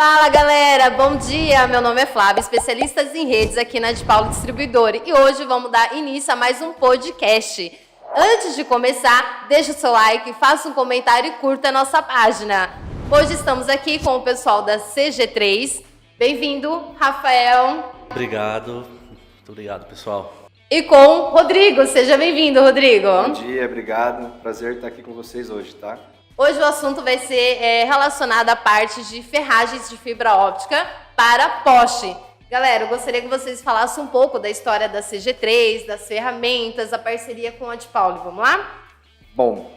Fala galera, bom dia! Meu nome é Flávia, especialista em redes aqui na De Paulo Distribuidora e hoje vamos dar início a mais um podcast. Antes de começar, deixa o seu like, faça um comentário e curta a nossa página. Hoje estamos aqui com o pessoal da CG3. Bem-vindo, Rafael. Obrigado, muito obrigado pessoal. E com o Rodrigo, seja bem-vindo, Rodrigo. Bom dia, obrigado, prazer estar aqui com vocês hoje, tá? Hoje o assunto vai ser relacionado à parte de ferragens de fibra óptica para poste. Galera, eu gostaria que vocês falassem um pouco da história da CG3, das ferramentas, a parceria com a De Paulo. Vamos lá? Bom,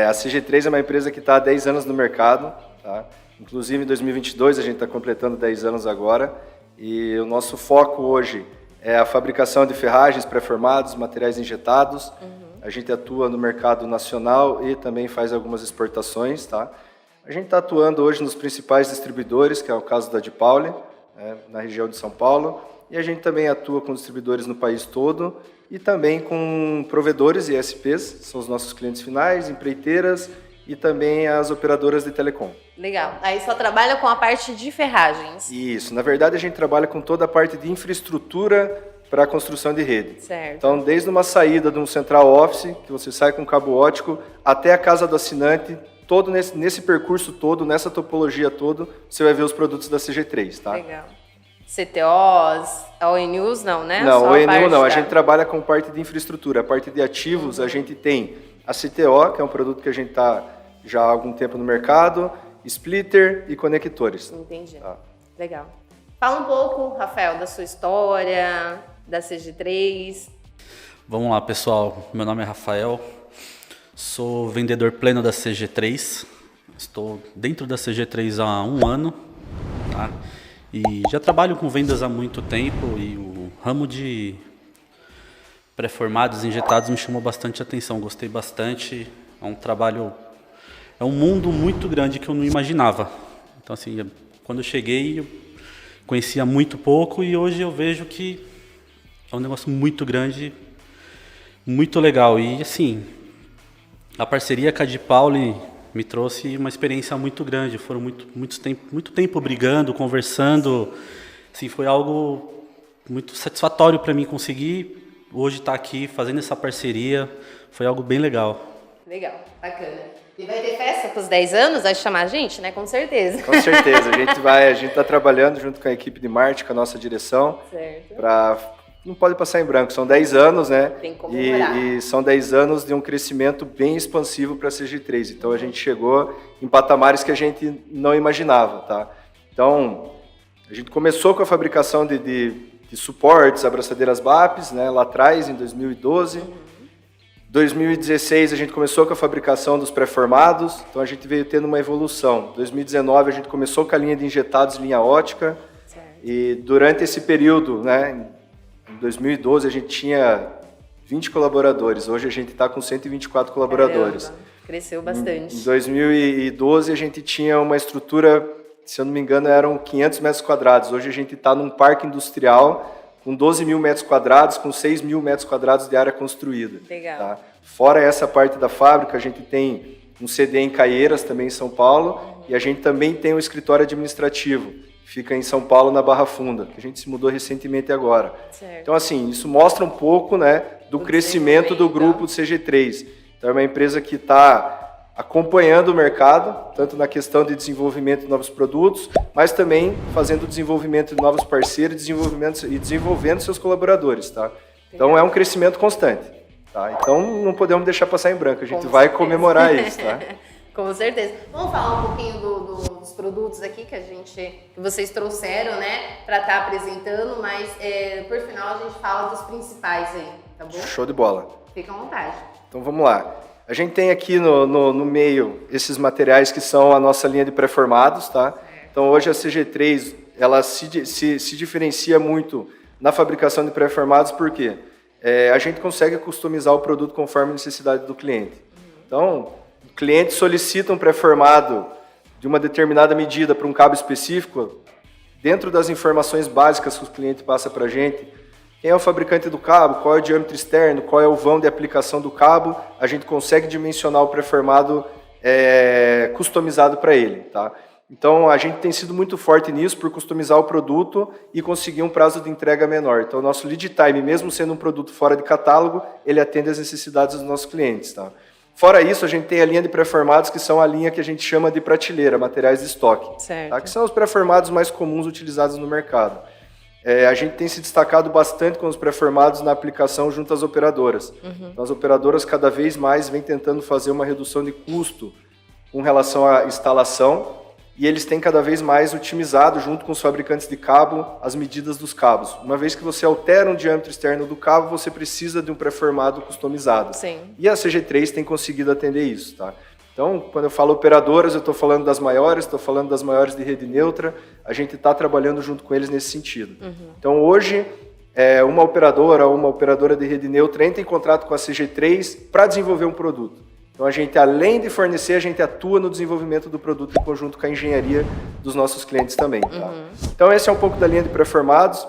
a CG3 é uma empresa que está há 10 anos no mercado, tá? Inclusive em 2022 a gente está completando 10 anos agora e o nosso foco hoje é a fabricação de ferragens pré-formados, materiais injetados. A gente atua no mercado nacional e também faz algumas exportações, tá? A gente está atuando hoje nos principais distribuidores, que é o caso da De Paulo, na região de São Paulo, e a gente também atua com distribuidores no país todo e também com provedores e ISPs, são os nossos clientes finais, empreiteiras e também as operadoras de telecom. Legal. Aí só trabalha com a parte de ferragens. Isso. Na verdade, a gente trabalha com toda a parte de infraestrutura para a construção de rede. Certo. Então, desde uma saída de um central office, que você sai com cabo óptico, até a casa do assinante, todo nesse percurso todo, nessa topologia toda, você vai ver os produtos da CG3, tá? Legal. CTOs, ONUs não, né? Não, só ONU não. da... A gente trabalha com parte de infraestrutura. A parte de ativos, a gente tem a CTO, que é um produto que a gente está já há algum tempo no mercado, splitter e conectores. Entendi. Tá. Legal. Fala um pouco, Rafael, da sua história, da CG3. Vamos lá pessoal, meu nome é Rafael, sou vendedor pleno da CG3, estou dentro da CG3 há 1 ano, tá? E já trabalho com vendas há muito tempo e o ramo de pré-formados, injetados me chamou bastante atenção, gostei bastante, é um trabalho, é um mundo muito grande que eu não imaginava. Então assim, quando eu cheguei, eu conhecia muito pouco e hoje eu vejo que é um negócio muito grande, muito legal. E assim, a parceria com a De Paulo me trouxe uma experiência muito grande. Foram muito tempo brigando, conversando. Assim, foi algo muito satisfatório para mim conseguir hoje estar aqui fazendo essa parceria. Foi algo bem legal. Legal, bacana. E vai ter festa para os 10 anos? Vai chamar a gente, né? Com certeza. Com certeza. A gente está trabalhando junto com a equipe de marketing, com a nossa direção. Certo. Não pode passar em branco. São 10 anos, né? Tem que comemorar. E são 10 anos de um crescimento bem expansivo para a CG3. Então, a gente chegou em patamares que a gente não imaginava, tá? Então, a gente começou com a fabricação de suportes, abraçadeiras BAPs, né? Lá atrás, em 2012. 2016 a gente começou com a fabricação dos pré-formados, então a gente veio tendo uma evolução. 2019 a gente começou com a linha de injetados, linha ótica, Certo. E durante esse período, né, em 2012 a gente tinha 20 colaboradores, hoje a gente está com 124 colaboradores. Caramba, cresceu bastante. Em 2012 a gente tinha uma estrutura, se eu não me engano, eram 500 metros quadrados, hoje a gente está num parque industrial com 12 mil metros quadrados, com 6 mil metros quadrados de área construída. Legal. Tá? Fora essa parte da fábrica, a gente tem um CD em Caieiras, também em São Paulo, e a gente também tem um escritório administrativo, que fica em São Paulo, na Barra Funda, que a gente se mudou recentemente agora. Certo. Então, assim, isso mostra um pouco, né, do crescimento do grupo do CG3. Então, é uma empresa que está acompanhando o mercado, tanto na questão de desenvolvimento de novos produtos, mas também fazendo o desenvolvimento de novos parceiros e desenvolvendo seus colaboradores, tá? Então é um crescimento constante, tá? Então não podemos deixar passar em branco, a gente vai comemorar isso, tá? Com certeza. Vamos falar um pouquinho dos produtos aqui que vocês trouxeram, né, para estar apresentando, mas por final a gente fala dos principais aí, tá bom? Show de bola. Fica à vontade. Então vamos lá. A gente tem aqui no meio esses materiais que são a nossa linha de pré-formados, tá? Então hoje a CG3 ela se diferencia muito na fabricação de pré-formados porque a gente consegue customizar o produto conforme a necessidade do cliente. Então, o cliente solicita um pré-formado de uma determinada medida para um cabo específico, dentro das informações básicas que o cliente passa para a gente, quem é o fabricante do cabo, qual é o diâmetro externo, qual é o vão de aplicação do cabo, a gente consegue dimensionar o pré-formado customizado para ele, tá? Então, a gente tem sido muito forte nisso por customizar o produto e conseguir um prazo de entrega menor. Então, o nosso lead time, mesmo sendo um produto fora de catálogo, ele atende às necessidades dos nossos clientes. Tá? Fora isso, a gente tem a linha de pré-formados, que são a linha que a gente chama de prateleira, materiais de estoque, tá? Que são os pré-formados mais comuns utilizados no mercado. A gente tem se destacado bastante com os pré-formados na aplicação junto às operadoras. Então, as operadoras cada vez mais vêm tentando fazer uma redução de custo com relação à instalação, e eles têm cada vez mais otimizado, junto com os fabricantes de cabo, as medidas dos cabos. Uma vez que você altera um diâmetro externo do cabo, você precisa de um pré-formado customizado. Sim. E a CG3 tem conseguido atender isso. Tá? Então, quando eu falo operadoras, eu estou falando das maiores, estou falando das maiores de rede neutra, a gente está trabalhando junto com eles nesse sentido. Então, hoje, uma operadora de rede neutra entra em contrato com a CG3 para desenvolver um produto. Então, a gente, além de fornecer, a gente atua no desenvolvimento do produto em conjunto com a engenharia dos nossos clientes também. Tá? Então, esse é um pouco da linha de pré-formados.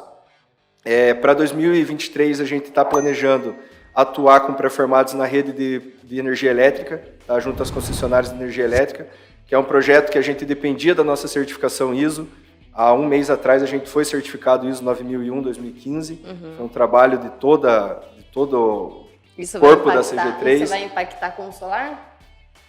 Para 2023, a gente está planejando atuar com pré-formados na rede de energia elétrica, tá? Junto às concessionárias de energia elétrica, que é um projeto que a gente dependia da nossa certificação ISO. Há um mês atrás, a gente foi certificado ISO 9001-2015. Foi um trabalho de todo Isso corpo vai da impactar, CG3. isso vai impactar com o solar?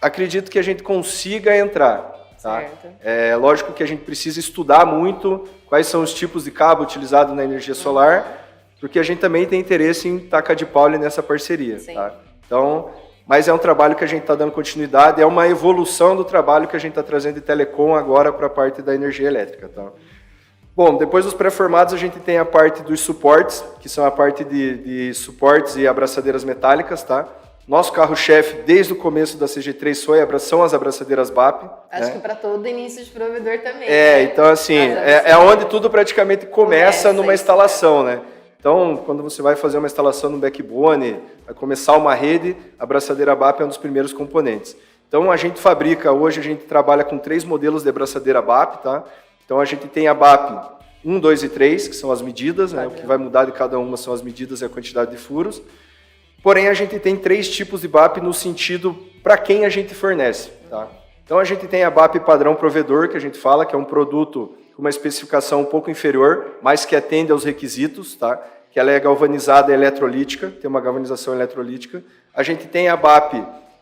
Acredito que a gente consiga entrar. Tá? Certo. É lógico que a gente precisa estudar muito quais são os tipos de cabo utilizados na energia solar, porque a gente também tem interesse em tacar de Pauli nessa parceria. Tá? Então, mas é um trabalho que a gente está dando continuidade, é uma evolução do trabalho que a gente está trazendo de telecom agora para a parte da energia elétrica. Tá? Bom, depois dos pré-formados, a gente tem a parte dos suportes, que são a parte de suportes e abraçadeiras metálicas. Tá? Nosso carro-chefe, desde o começo da CG3, são as abraçadeiras BAP. Acho que para todo início de provedor também. Então assim, é onde tudo praticamente começa numa instalação, né? Então, quando você vai fazer uma instalação no backbone, vai começar uma rede, a abraçadeira BAP é um dos primeiros componentes. Então, a gente trabalha com 3 modelos de abraçadeira BAP, tá? Então, a gente tem a BAP 1, 2 e 3, que são as medidas, né? O que vai mudar de cada uma são as medidas e a quantidade de furos. Porém, a gente tem 3 tipos de BAP no sentido para quem a gente fornece, tá? Então, a gente tem a BAP padrão provedor, que a gente fala, que é um produto com uma especificação um pouco inferior, mas que atende aos requisitos, tá? Que ela é galvanizada eletrolítica, tem uma galvanização eletrolítica. A gente tem a BAP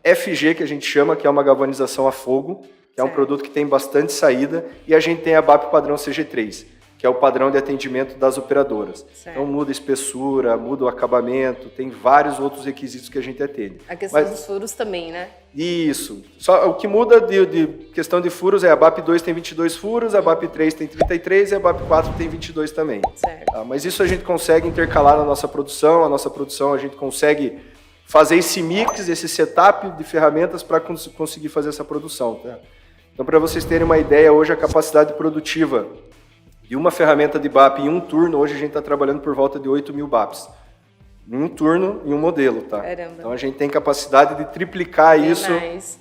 FG, que a gente chama, que é uma galvanização a fogo, que é um produto que tem bastante saída, e a gente tem a BAP padrão CG3, que é o padrão de atendimento das operadoras. Então muda a espessura, muda o acabamento, tem vários outros requisitos que a gente atende. A questão dos furos também, né? Isso. Só o que muda de questão de furos é a BAP 2 tem 22 furos, a BAP 3 tem 33 e a BAP 4 tem 22 também. Certo. Tá? Mas isso a gente consegue intercalar na nossa produção, a gente consegue fazer esse mix, esse setup de ferramentas para conseguir fazer essa produção. Tá? Então, para vocês terem uma ideia, hoje a capacidade produtiva de uma ferramenta de BAP em um turno, hoje a gente está trabalhando por volta de 8.000 BAPs. Em um turno, em um modelo, tá? Caramba. Então a gente tem capacidade de triplicar isso,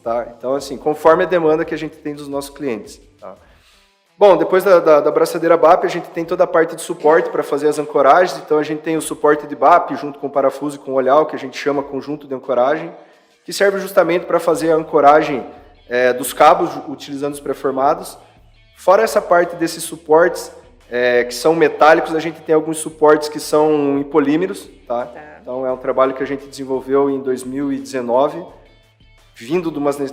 tá? Então, assim, conforme a demanda que a gente tem dos nossos clientes, tá? Bom, depois da abraçadeira BAP, a gente tem toda a parte de suporte para fazer as ancoragens. Então a gente tem o suporte de BAP junto com o parafuso e com o olhar, que a gente chama conjunto de ancoragem, que serve justamente para fazer a ancoragem dos cabos, utilizando os pré-formados. Fora essa parte desses suportes, que são metálicos, a gente tem alguns suportes que são em polímeros, tá? Então é um trabalho que a gente desenvolveu em 2019, vindo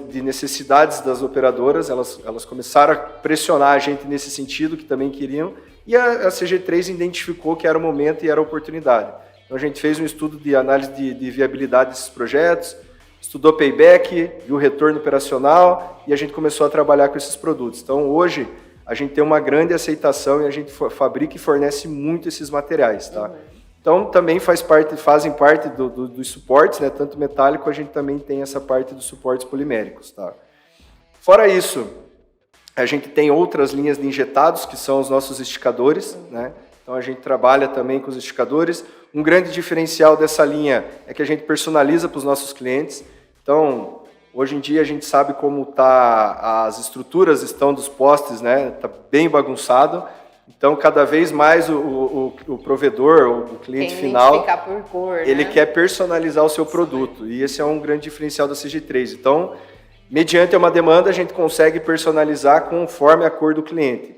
de necessidades das operadoras, elas começaram a pressionar a gente nesse sentido, que também queriam, e a CG3 identificou que era o momento e era a oportunidade. Então a gente fez um estudo de análise de viabilidade desses projetos, estudou payback, viu o retorno operacional, e a gente começou a trabalhar com esses produtos. Então hoje a gente tem uma grande aceitação e a gente fabrica e fornece muito esses materiais, tá? Então, também fazem parte dos suportes, né? Tanto metálico, a gente também tem essa parte dos suportes poliméricos, tá? Fora isso, a gente tem outras linhas de injetados, que são os nossos esticadores, né? Então, a gente trabalha também com os esticadores. Um grande diferencial dessa linha é que a gente personaliza para os nossos clientes. Então, hoje em dia, a gente sabe como as estruturas estão dos postes, né? Está bem bagunçado. Então, cada vez mais o provedor, o cliente final, por cor, ele né? quer personalizar o seu produto. E esse é um grande diferencial da CG3. Então, Mediante uma demanda, a gente consegue personalizar conforme a cor do cliente.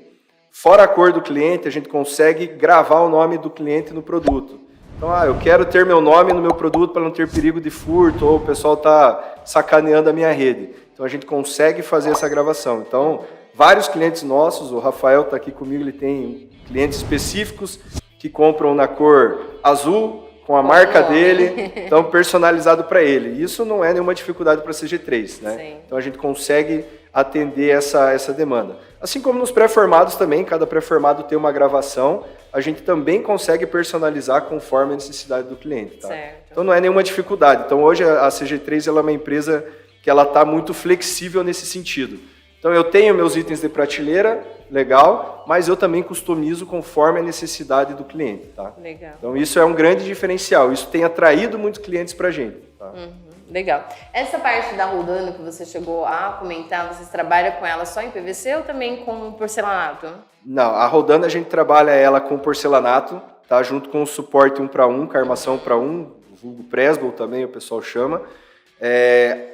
Fora a cor do cliente, a gente consegue gravar o nome do cliente no produto. Então, eu quero ter meu nome no meu produto para não ter perigo de furto ou o pessoal está sacaneando a minha rede. Então, a gente consegue fazer essa gravação. Então, vários clientes nossos, o Rafael está aqui comigo, ele tem clientes específicos que compram na cor azul, com a marca dele, então personalizado para ele. Isso não é nenhuma dificuldade para a CG3, né? Sim. Então a gente consegue atender essa demanda. Assim como nos pré-formados também, cada pré-formado tem uma gravação, a gente também consegue personalizar conforme a necessidade do cliente, tá? Certo. Então não é nenhuma dificuldade. Então hoje a CG3 ela é uma empresa que ela está muito flexível nesse sentido. Então eu tenho meus itens de prateleira, legal, mas eu também customizo conforme a necessidade do cliente, tá? Legal. Então isso é um grande diferencial, isso tem atraído muitos clientes pra gente, tá? Legal. Essa parte da Roldano que você chegou a comentar, vocês trabalham com ela só em PVC ou também com porcelanato? Não, a Roldano a gente trabalha ela com porcelanato, tá? Junto com o suporte 1 para 1, com a armação para 1, vulgo Presbel também o pessoal chama.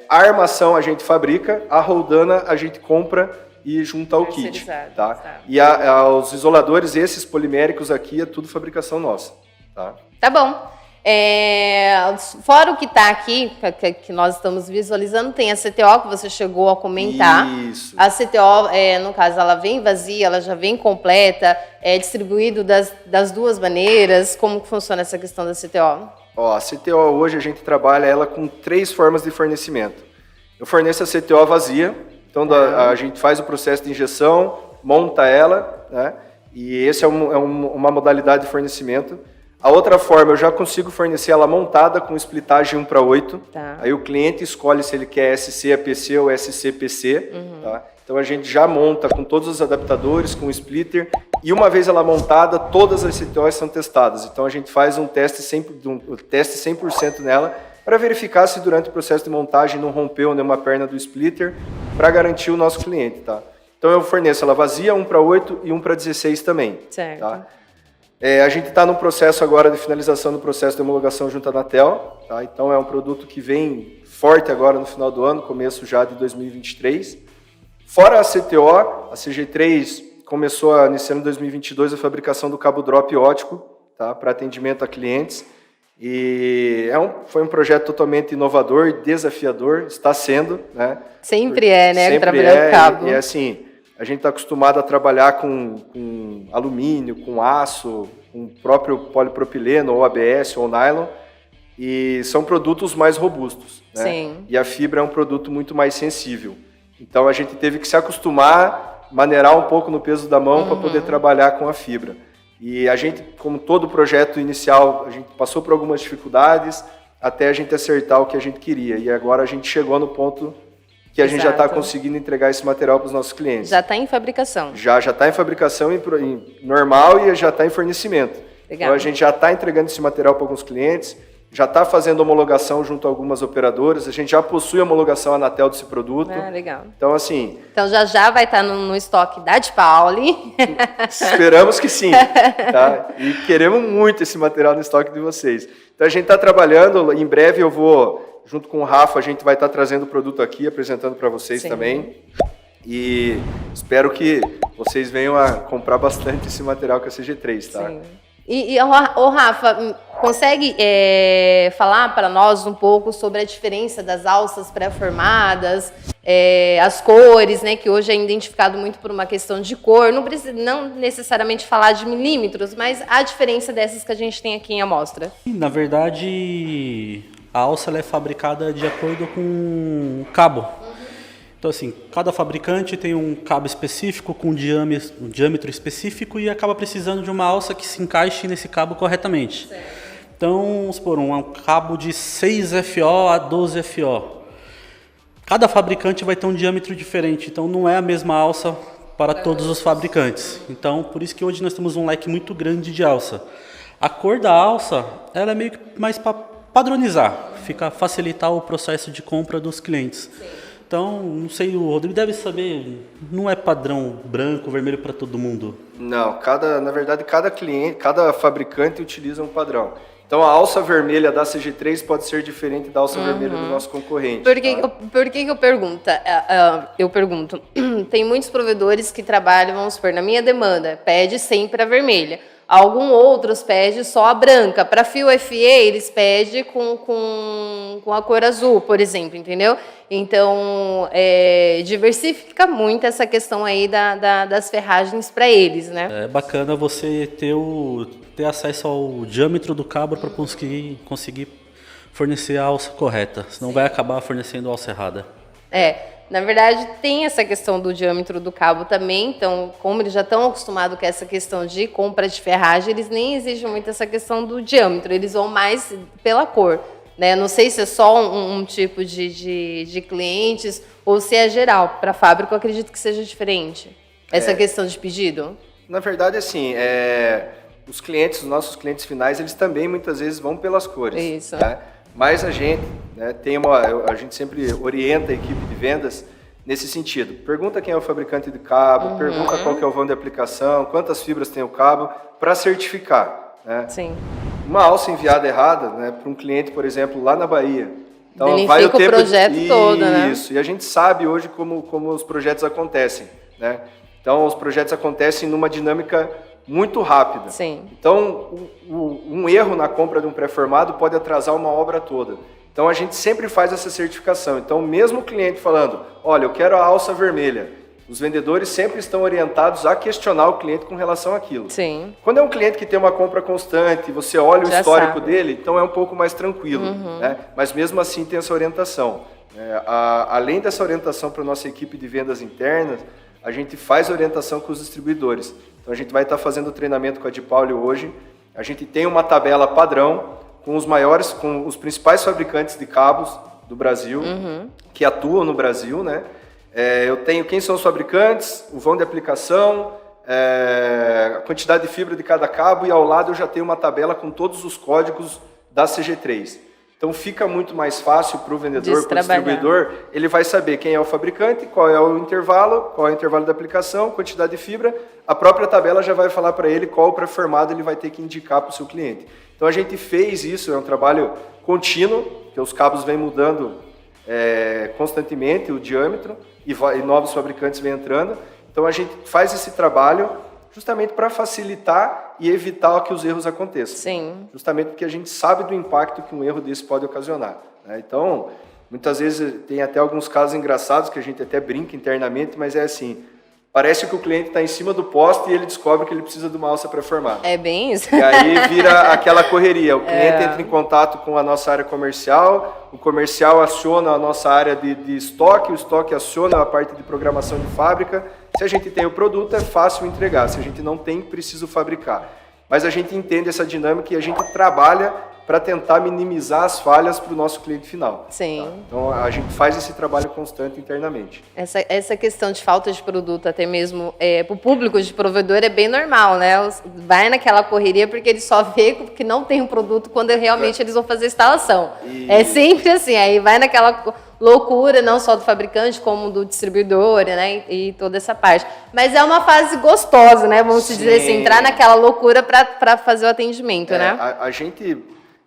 A armação a gente fabrica, a Roldana a gente compra e junta ao kit, tá? E os isoladores, esses poliméricos aqui, é tudo fabricação nossa, tá? Tá bom. Fora o que está aqui, que nós estamos visualizando, tem a CTO que você chegou a comentar. Isso. A CTO, no caso, ela vem vazia, ela já vem completa, é distribuído das duas maneiras. Como que funciona essa questão da CTO? A CTO hoje a gente trabalha ela com 3 formas de fornecimento. Eu forneço a CTO vazia, então a gente faz o processo de injeção, monta ela, né? E esse é uma modalidade de fornecimento. A outra forma, eu já consigo fornecer ela montada com splitagem 1 para 8. Tá. Aí o cliente escolhe se ele quer SC-APC ou SC-PC. Tá? Então a gente já monta com todos os adaptadores, com o splitter. E uma vez ela montada, todas as CTOs são testadas. Então a gente faz um teste 100% nela para verificar se durante o processo de montagem não rompeu nenhuma perna do splitter, para garantir o nosso cliente. Tá? Então eu forneço ela vazia, 1 para 8 e 1 para 16 também. Certo. Tá? A gente está no processo agora de finalização do processo de homologação junto à Anatel, tá? Então é um produto que vem forte agora no final do ano, começo já de 2023. Fora a CTO, a CG3 começou nesse ano de 2022 a fabricação do cabo drop óptico, tá? Para atendimento a clientes. E foi um projeto totalmente inovador e desafiador, está sendo, né? Sempre é, né? Sempre trabalhar com cabo. E assim, a gente está acostumado a trabalhar com alumínio, com aço, com o próprio polipropileno, ou ABS, ou nylon, e são produtos mais robustos, né? Sim. E a fibra é um produto muito mais sensível. Então a gente teve que se acostumar, maneirar um pouco no peso da mão para poder trabalhar com a fibra. E a gente, como todo projeto inicial, a gente passou por algumas dificuldades até a gente acertar o que a gente queria. E agora a gente chegou no ponto que a gente já está conseguindo entregar esse material para os nossos clientes. Já está em fabricação. Já está em fabricação normal e já está em fornecimento. Legal. Então a gente já está entregando esse material para alguns clientes, já está fazendo homologação junto a algumas operadoras, a gente já possui homologação Anatel desse produto. Legal. Então assim... Então já vai estar no estoque da De Pauli. Esperamos que sim, tá? E queremos muito esse material no estoque de vocês. Então a gente está trabalhando, em breve eu vou... Junto com o Rafa, a gente vai estar trazendo o produto aqui, apresentando para vocês também. E espero que vocês venham a comprar bastante esse material com a CG3, tá? Sim. E o Rafa, consegue falar para nós um pouco sobre a diferença das alças pré-formadas, as cores, né, que hoje é identificado muito por uma questão de cor, não necessariamente falar de milímetros, mas a diferença dessas que a gente tem aqui em amostra? Na verdade, a alça ela é fabricada de acordo com o cabo. Então, assim, cada fabricante tem um cabo específico com um diâmetro específico e acaba precisando de uma alça que se encaixe nesse cabo corretamente. Certo. Então, vamos supor, um cabo de 6 FO a 12 FO. Cada fabricante vai ter um diâmetro diferente, então não é a mesma alça para todos os fabricantes. Então, por isso que hoje nós temos um leque muito grande de alça. A cor da alça, ela é meio que mais para padronizar, facilitar o processo de compra dos clientes. Sim. Então, não sei, o Rodrigo deve saber, não é padrão branco, vermelho para todo mundo. Não, na verdade, cada cliente, cada fabricante utiliza um padrão. Então a alça vermelha da CG3 pode ser diferente da alça vermelha do nosso concorrente. Por que eu pergunto? Eu pergunto, tem muitos provedores que trabalham, vamos supor, na minha demanda, pede sempre a vermelha. Alguns outros pedem só a branca. Para fio FE, eles pedem com a cor azul, por exemplo, entendeu? Então, diversifica muito essa questão aí das ferragens para eles, né? É bacana você ter acesso ao diâmetro do cabo para conseguir fornecer a alça correta, senão vai acabar fornecendo a alça errada. Na verdade, tem essa questão do diâmetro do cabo também, então, como eles já estão acostumados com essa questão de compra de ferragem, eles nem exigem muito essa questão do diâmetro, eles vão mais pela cor, né? Não sei se é só um tipo de clientes ou se é geral. Para a fábrica, eu acredito que seja diferente, essa questão de pedido. Na verdade, assim, os nossos clientes finais, eles também muitas vezes vão pelas cores. Isso. Né? Mas a gente, né, a gente sempre orienta a equipe de vendas nesse sentido. Pergunta quem é o fabricante de cabo, pergunta qual que é o vão de aplicação, quantas fibras tem o cabo, para certificar. Né? Sim. Uma alça enviada errada, né, para um cliente, por exemplo, lá na Bahia. Então, danifica o projeto todo, né? Isso, e a gente sabe hoje como os projetos acontecem. Né? Então, os projetos acontecem numa dinâmica muito rápida. Sim. Então, um erro na compra de um pré-formado pode atrasar uma obra toda. Então, a gente sempre faz essa certificação. Então, mesmo o cliente falando, olha, eu quero a alça vermelha, os vendedores sempre estão orientados a questionar o cliente com relação àquilo. Sim. Quando é um cliente que tem uma compra constante, você olha o Já histórico sabe. dele, então é um pouco mais tranquilo. Né? Mas mesmo assim tem essa orientação. Além dessa orientação para a nossa equipe de vendas internas, a gente faz orientação com os distribuidores. Então a gente vai estar fazendo treinamento com a DePauli hoje. A gente tem uma tabela padrão com os principais fabricantes de cabos do Brasil, que atuam no Brasil, né? Eu tenho quem são os fabricantes, o vão de aplicação, a quantidade de fibra de cada cabo, e ao lado eu já tenho uma tabela com todos os códigos da CG3. Então fica muito mais fácil para o vendedor, para o distribuidor, ele vai saber quem é o fabricante, qual é o intervalo da aplicação, quantidade de fibra, a própria tabela já vai falar para ele qual pré-formado ele vai ter que indicar para o seu cliente. Então a gente fez isso, é um trabalho contínuo, que os cabos vêm mudando constantemente o diâmetro e novos fabricantes vêm entrando. Então a gente faz esse trabalho justamente para facilitar e evitar que os erros aconteçam. Sim. Justamente porque a gente sabe do impacto que um erro desse pode ocasionar. Né? Então, muitas vezes tem até alguns casos engraçados que a gente até brinca internamente, mas é assim, parece que o cliente está em cima do poste e ele descobre que ele precisa de uma alça pré-formada. É bem isso. E aí vira aquela correria. O cliente entra em contato com a nossa área comercial, o comercial aciona a nossa área de estoque, o estoque aciona a parte de programação de fábrica. Se a gente tem o produto, é fácil entregar. Se a gente não tem, preciso fabricar. Mas a gente entende essa dinâmica e a gente trabalha para tentar minimizar as falhas para o nosso cliente final. Sim. Tá? Então, a gente faz esse trabalho constante internamente. Essa questão de falta de produto, até mesmo para o público de provedor, é bem normal, né? Vai naquela correria porque ele só vê que não tem um produto quando realmente eles vão fazer a instalação. É sempre assim, aí vai naquela loucura, não só do fabricante, como do distribuidor, né? E toda essa parte. Mas é uma fase gostosa, né? Vamos dizer assim, entrar naquela loucura para fazer o atendimento, né?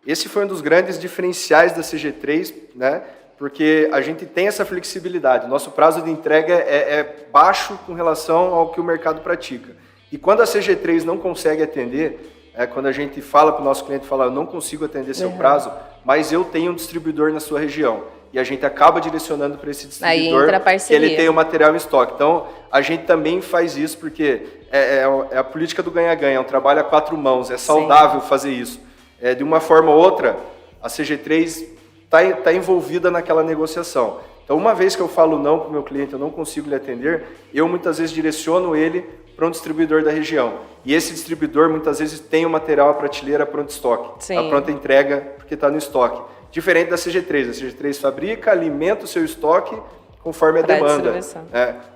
Esse foi um dos grandes diferenciais da CG3, né? Porque a gente tem essa flexibilidade. Nosso prazo de entrega é baixo com relação ao que o mercado pratica. E quando a CG3 não consegue atender, quando a gente fala para o nosso cliente, eu não consigo atender seu prazo, mas eu tenho um distribuidor na sua região. E a gente acaba direcionando para esse distribuidor que ele tem o material em estoque. Então, a gente também faz isso porque é a política do ganha-ganha, é um trabalho a 4 mãos, é saudável fazer isso. De uma forma ou outra, a CG3 está envolvida naquela negociação. Então, uma vez que eu falo não para o meu cliente, eu não consigo lhe atender, eu muitas vezes direciono ele para um distribuidor da região. E esse distribuidor muitas vezes tem o material, a prateleira pronto estoque, a pronta entrega, porque está no estoque. Diferente da CG3. A CG3 fabrica, alimenta o seu estoque conforme a demanda.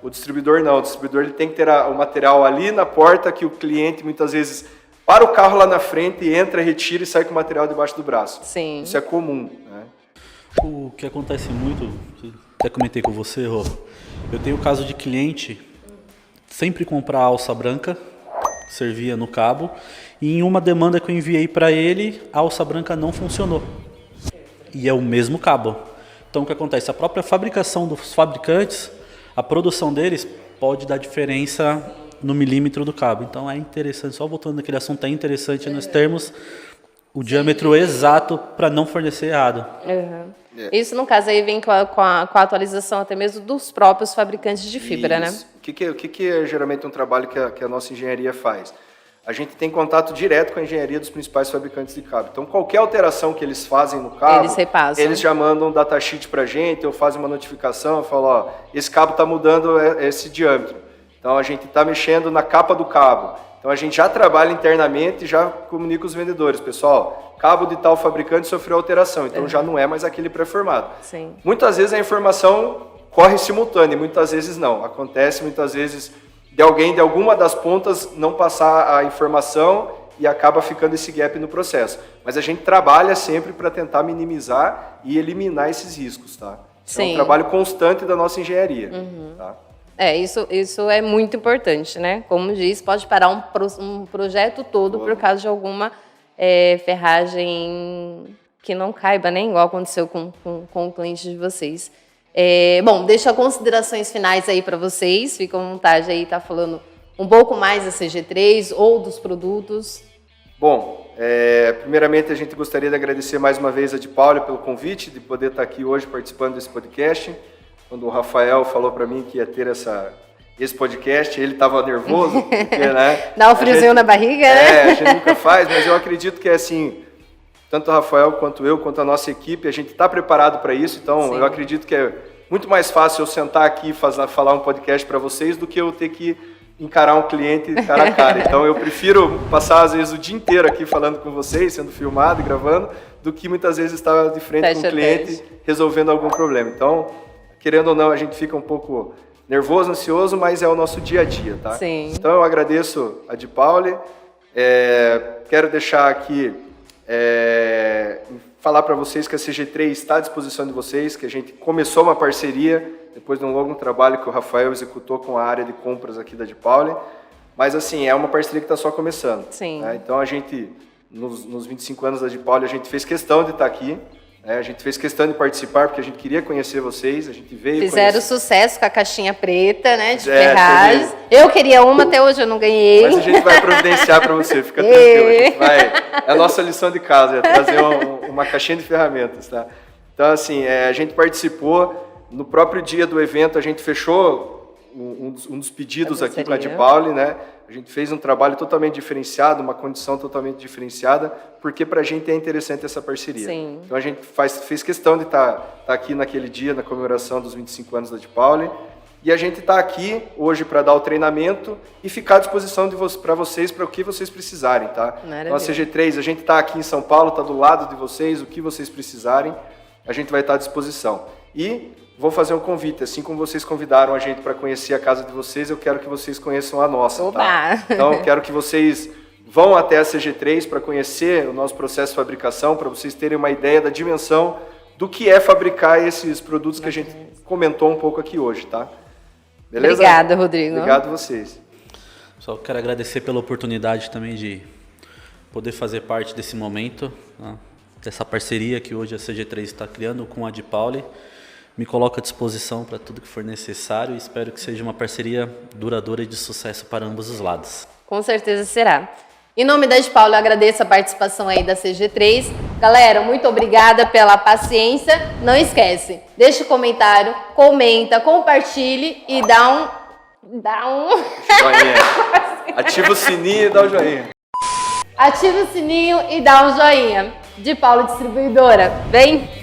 O distribuidor não. O distribuidor ele tem que ter o material ali na porta que o cliente muitas vezes para o carro lá na frente, entra, retira e sai com o material debaixo do braço. Sim. Isso é comum. Né? O que acontece muito, até comentei com você, Rô, eu tenho o caso de cliente sempre comprar alça branca, servia no cabo, E em uma demanda que eu enviei para ele, a alça branca não funcionou. E é o mesmo cabo. Então o que acontece? A própria fabricação dos fabricantes, a produção deles pode dar diferença no milímetro do cabo. Então é interessante, só voltando naquele assunto, é interessante nos termos o diâmetro exato para não fornecer errado. Isso, no caso, aí vem com a atualização até mesmo dos próprios fabricantes de fibra, né? O que é geralmente um trabalho que a nossa engenharia faz? A gente tem contato direto com a engenharia dos principais fabricantes de cabo. Então, qualquer alteração que eles fazem no cabo, eles repassam. Eles já mandam um datasheet para a gente, ou fazem uma notificação, falam, ó, esse cabo está mudando esse diâmetro. Então, a gente está mexendo na capa do cabo. Então, a gente já trabalha internamente e já comunica os vendedores. Pessoal, cabo de tal fabricante sofreu alteração, então já não é mais aquele pré-formado. Sim. Muitas vezes a informação corre simultânea, muitas vezes não. Acontece muitas vezes de alguém de alguma das pontas não passar a informação e acaba ficando esse gap no processo. Mas a gente trabalha sempre para tentar minimizar e eliminar esses riscos, tá? Sim. É um trabalho constante da nossa engenharia, tá? Isso é muito importante, né? Como diz, pode parar um projeto todo por causa de alguma ferragem que não caiba, né? Igual aconteceu com o cliente de vocês. Bom, deixo considerações finais aí para vocês. Fica à vontade aí, tá falando um pouco mais da CG3 ou dos produtos. Bom, primeiramente a gente gostaria de agradecer mais uma vez a de Paula pelo convite de poder estar aqui hoje participando desse podcast. Quando o Rafael falou para mim que ia ter esse podcast, ele estava nervoso, porque, né? Dá um friozinho na barriga, né? A gente nunca faz, mas eu acredito que é assim, tanto o Rafael quanto eu, quanto a nossa equipe, a gente está preparado para isso, então Sim. Eu acredito que é muito mais fácil eu sentar aqui e falar um podcast para vocês do que eu ter que encarar um cliente cara a cara. Então eu prefiro passar às vezes o dia inteiro aqui falando com vocês, sendo filmado e gravando, do que muitas vezes estar de frente com o cliente resolvendo algum problema. Então, querendo ou não, a gente fica um pouco nervoso, ansioso, mas é o nosso dia a dia, tá? Sim. Então eu agradeço a de Pauli, quero deixar aqui, falar para vocês que a CG3 está à disposição de vocês, que a gente começou uma parceria, depois de um longo trabalho que o Rafael executou com a área de compras aqui da de Pauli, mas assim, é uma parceria que está só começando. Sim. Né? Então a gente, nos 25 anos da de Pauli, a gente fez questão de estar aqui, a gente fez questão de participar porque a gente queria conhecer vocês, a gente veio Fizeram conhecer. Sucesso com a caixinha preta, né, de ferragens. Eu queria uma, até hoje eu não ganhei. Mas a gente vai providenciar para você, fica tranquilo. A gente é a nossa lição de casa, é trazer uma caixinha de ferramentas, tá? Então, assim, a gente participou, no próprio dia do evento, a gente fechou um dos pedidos aqui com a de Pauli, né? A gente fez um trabalho totalmente diferenciado, uma condição totalmente diferenciada, porque para a gente é interessante essa parceria. Sim. Então a gente fez questão de estar aqui naquele dia, na comemoração dos 25 anos da de Pauli, e a gente está aqui hoje para dar o treinamento e ficar à disposição para vocês, para o que vocês precisarem, tá? Então a CG3, a gente está aqui em São Paulo, está do lado de vocês, o que vocês precisarem, a gente vai estar à disposição. E vou fazer um convite, assim como vocês convidaram a gente para conhecer a casa de vocês, eu quero que vocês conheçam a nossa, tá? Então, eu quero que vocês vão até a CG3 para conhecer o nosso processo de fabricação, para vocês terem uma ideia da dimensão do que é fabricar esses produtos que a gente comentou um pouco aqui hoje, tá? Beleza? Obrigada, Rodrigo. Obrigado a vocês. Só quero agradecer pela oportunidade também de poder fazer parte desse momento, né? Dessa parceria que hoje a CG3 está criando com a de Pauli. Me coloco à disposição para tudo que for necessário e espero que seja uma parceria duradoura e de sucesso para ambos os lados. Com certeza será. Em nome da de Pauli, eu agradeço a participação aí da CG3. Galera, muito obrigada pela paciência. Não esquece, deixa o comentário, comenta, compartilhe e dá um... Joinha. Ativa o sininho e dá o joinha. Ativa o sininho e dá um joinha. De Pauli Distribuidora. Vem!